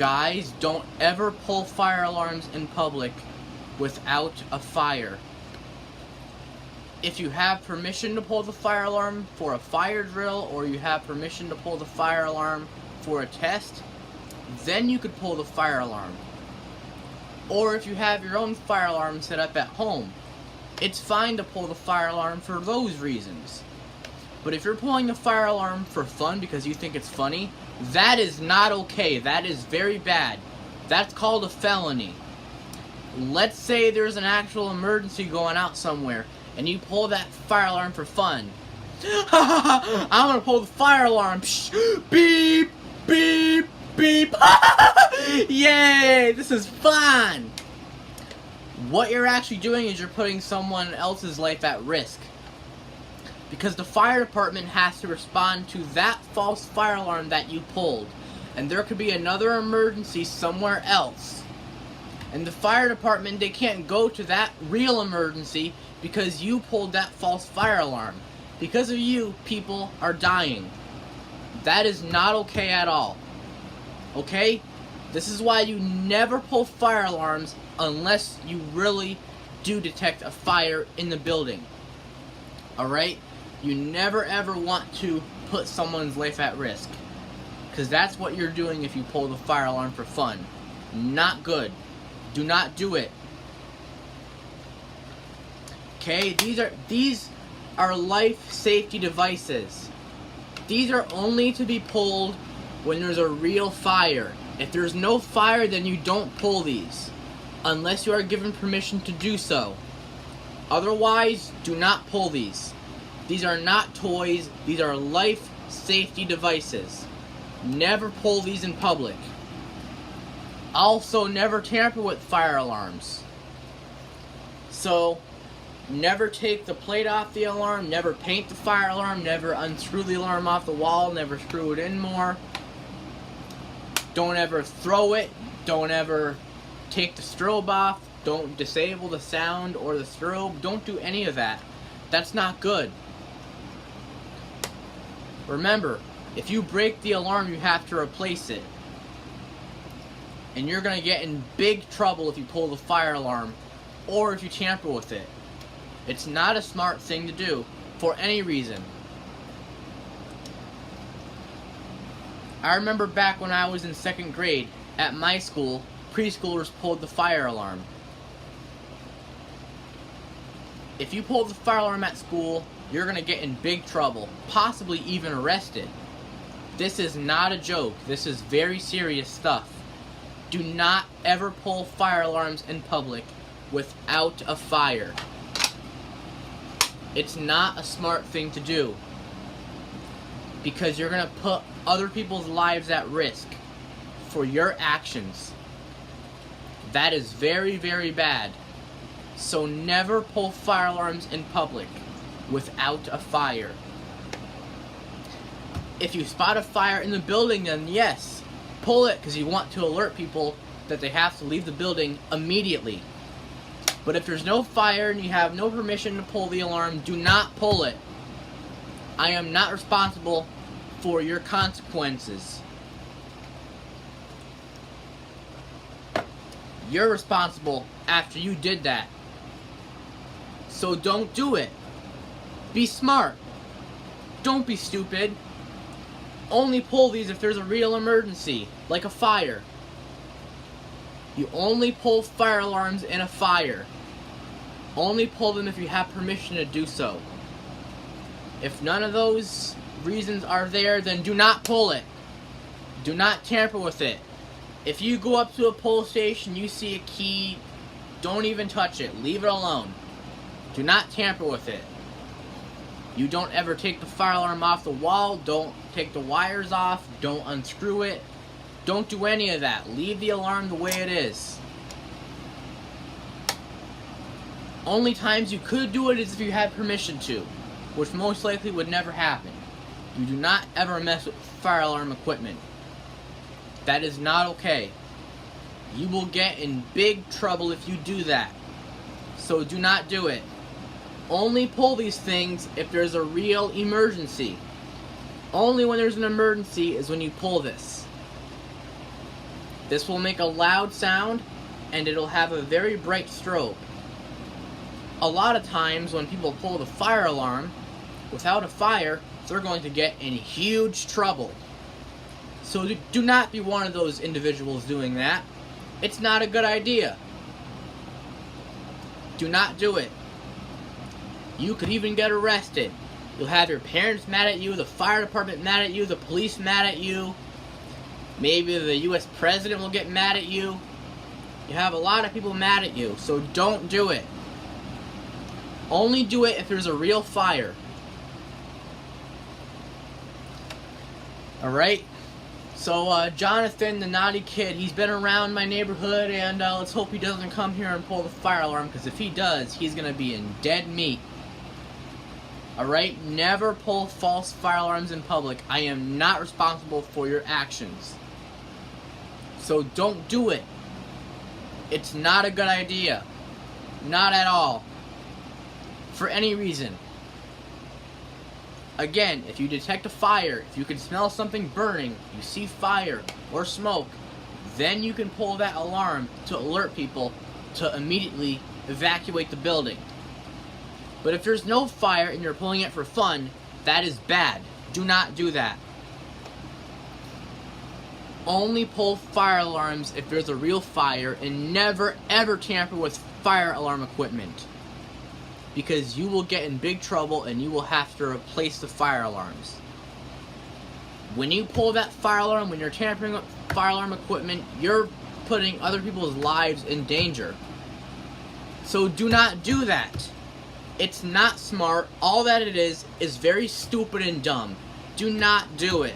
Guys, don't ever pull fire alarms in public without a fire. If you have permission to pull the fire alarm for a fire drill, or you have permission to pull the fire alarm for a test, then you could pull the fire alarm. Or if you have your own fire alarm set up at home, it's fine to pull the fire alarm for those reasons. But if you're pulling the fire alarm for fun because you think it's funny, that is not okay. That is very bad. That's called a felony. Let's say there's an actual emergency going out somewhere, and you pull that fire alarm for fun. I'm gonna pull the fire alarm. Beep, beep, beep. Yay, this is fun. What you're actually doing is you're putting someone else's life at risk. Because the fire department has to respond to that false fire alarm that you pulled. And there could be another emergency somewhere else. And the fire department, they can't go to that real emergency because you pulled that false fire alarm. Because of you, people are dying. That is not okay at all. Okay? This is why you never pull fire alarms unless you really do detect a fire in the building. Alright? You never ever want to put someone's life at risk. Because that's what you're doing if you pull the fire alarm for fun. Not good. Do not do it. Okay, these are life safety devices. These are only to be pulled when there's a real fire. If there's no fire, then you don't pull these. Unless you are given permission to do so. Otherwise, do not pull these. These are not toys, these are life safety devices. Never pull these in public. Also, never tamper with fire alarms. So, never take the plate off the alarm, never paint the fire alarm, never unscrew the alarm off the wall, never screw it in more. Don't ever throw it, don't ever take the strobe off, don't disable the sound or the strobe, don't do any of that. That's not good. Remember, if you break the alarm, you have to replace it. And you're going to get in big trouble if you pull the fire alarm or if you tamper with it. It's not a smart thing to do for any reason. I remember back when I was in 2nd grade, at my school, preschoolers pulled the fire alarm. If you pull the fire alarm at school, you're going to get in big trouble, possibly even arrested. This is not a joke. This is very serious stuff. Do not ever pull fire alarms in public without a fire. It's not a smart thing to do. Because you're going to put other people's lives at risk for your actions. That is very, very bad. So never pull fire alarms in public without a fire. If you spot a fire in the building, then yes, pull it because you want to alert people that they have to leave the building immediately. But if there's no fire and you have no permission to pull the alarm, do not pull it. I am not responsible for your consequences. You're responsible after you did that. So don't do it. Be smart. Don't be stupid. Only pull these if there's a real emergency, like a fire. You only pull fire alarms in a fire. Only pull them if you have permission to do so. If none of those reasons are there, then do not pull it. Do not tamper with it. If you go up to a pull station, you see a key, don't even touch it. Leave it alone. Do not tamper with it. You don't ever take the fire alarm off the wall. Don't take the wires off. Don't unscrew it. Don't do any of that. Leave the alarm the way it is. Only times you could do it is if you had permission to, which most likely would never happen. You do not ever mess with fire alarm equipment. That is not okay. You will get in big trouble if you do that. So do not do it. Only pull these things if there's a real emergency. Only when there's an emergency is when you pull this. This will make a loud sound, and it'll have a very bright strobe. A lot of times when people pull the fire alarm without a fire, they're going to get in huge trouble. So do not be one of those individuals doing that. It's not a good idea. Do not do it. You could even get arrested. You'll have your parents mad at you, the fire department mad at you, the police mad at you. Maybe the US president will get mad at you. You have a lot of people mad at you, so don't do it. Only do it if there's a real fire. Alright? So, Jonathan, the naughty kid, he's been around my neighborhood, and let's hope he doesn't come here and pull the fire alarm, because if he does, he's going to be in dead meat. Alright? Never pull false fire alarms in public. I am not responsible for your actions. So don't do it. It's not a good idea. Not at all. For any reason. Again, if you detect a fire, if you can smell something burning, you see fire or smoke, then you can pull that alarm to alert people to immediately evacuate the building. But if there's no fire and you're pulling it for fun, that is bad. Do not do that. Only pull fire alarms if there's a real fire, and never ever tamper with fire alarm equipment. Because you will get in big trouble and you will have to replace the fire alarms. When you pull that fire alarm, when you're tampering with fire alarm equipment, you're putting other people's lives in danger. So do not do that. It's not smart. All that it is very stupid and dumb. Do not do it.